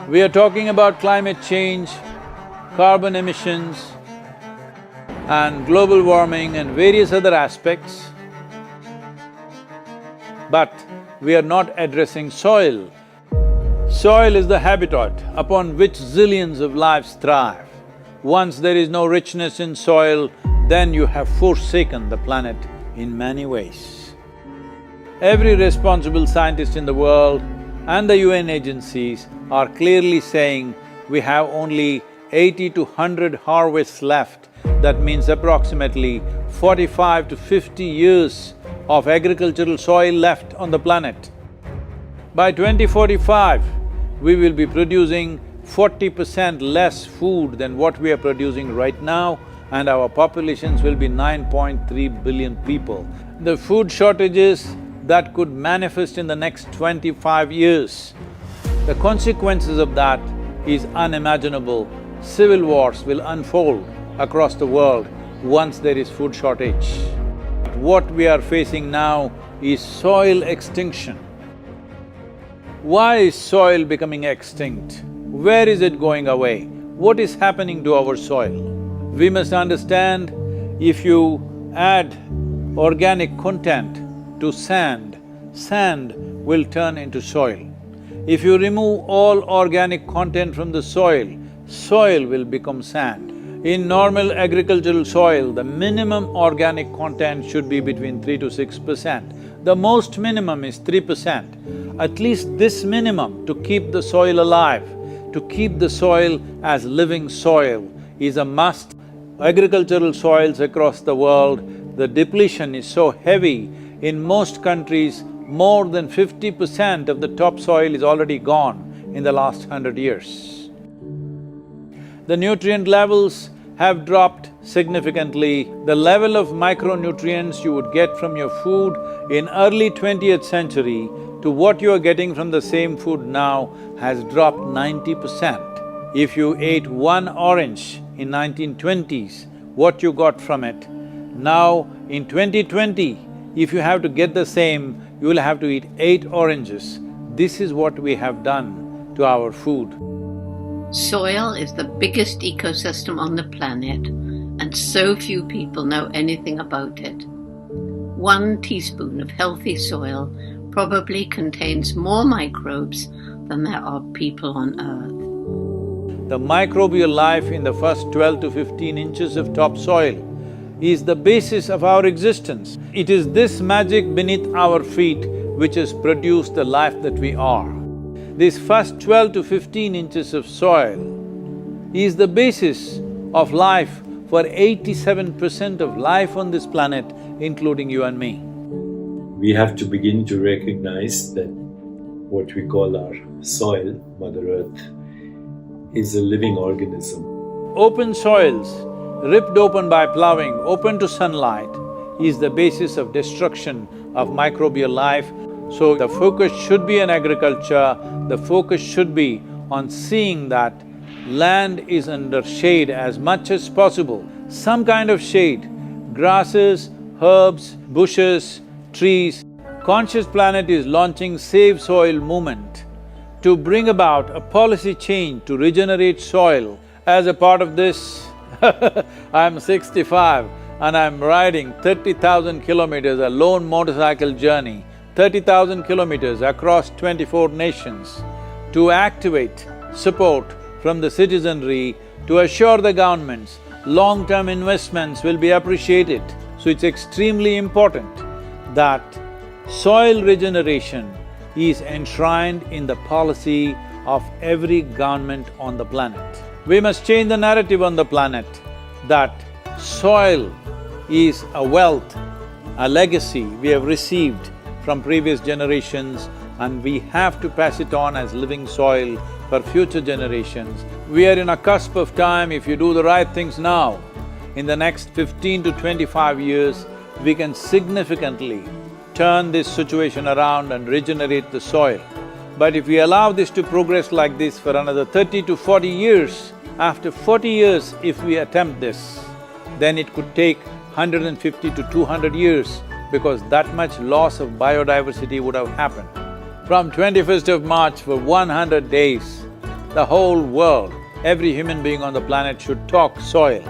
We are talking about climate change, carbon emissions and global warming and various other aspects, but we are not addressing soil. Soil is the habitat upon which zillions of lives thrive. Once there is no richness in soil, then you have forsaken the planet in many ways. Every responsible scientist in the world and the UN agencies are clearly saying we have only 80 to 100 harvests left. That means approximately 45 to 50 years of agricultural soil left on the planet. By 2045, we will be producing 40% less food than what we are producing right now, and our populations will be 9.3 billion people. The food shortages that could manifest in the next 25 years, the consequences of that is unimaginable. Civil wars will unfold across the world once there is food shortage. What we are facing now is soil extinction. Why is soil becoming extinct? Where is it going away? What is happening to our soil? We must understand, if you add organic content to sand, sand will turn into soil. If you remove all organic content from the soil, soil will become sand. In normal agricultural soil, the minimum organic content should be between 3 to 6%. The most minimum is 3%. At least this minimum to keep the soil alive, to keep the soil as living soil is a must. Agricultural soils across the world, the depletion is so heavy. In most countries, more than 50% of the topsoil is already gone in the last 100 years. The nutrient levels have dropped significantly. The level of micronutrients you would get from your food in early 20th century to what you are getting from the same food now has dropped 90%. If you ate one orange in 1920s, what you got from it, now in 2020, if you have to get the same, you will have to eat 8 oranges. This is what we have done to our food. Soil is the biggest ecosystem on the planet, and so few people know anything about it. 1 teaspoon of healthy soil probably contains more microbes than there are people on Earth. The microbial life in the first 12 to 15 inches of topsoil is the basis of our existence. It is this magic beneath our feet which has produced the life that we are. This first 12 to 15 inches of soil is the basis of life for 87% of life on this planet, including you and me. We have to begin to recognize that what we call our soil, Mother Earth, is a living organism. Open soils, ripped open by ploughing, open to sunlight, is the basis of destruction of microbial life. So the focus should be on agriculture, the focus should be on seeing that land is under shade as much as possible. Some kind of shade, grasses, herbs, bushes, trees. Conscious Planet is launching Save Soil movement to bring about a policy change to regenerate soil. As a part of this, I'm 65 and I'm riding 30,000 kilometers, a lone motorcycle journey, 30,000 kilometers across 24 nations to activate support from the citizenry to assure the governments long-term investments will be appreciated. So it's extremely important that soil regeneration is enshrined in the policy of every government on the planet. We must change the narrative on the planet that soil is a wealth, a legacy we have received from previous generations, and we have to pass it on as living soil for future generations. We are in a cusp of time. If you do the right things now, in the next 15 to 25 years, we can significantly turn this situation around and regenerate the soil. But if we allow this to progress like this for another 30 to 40 years, after 40 years if we attempt this, then it could take 150 to 200 years because that much loss of biodiversity would have happened. From 21st of March for 100 days, The whole world, every human being on the planet should talk soil.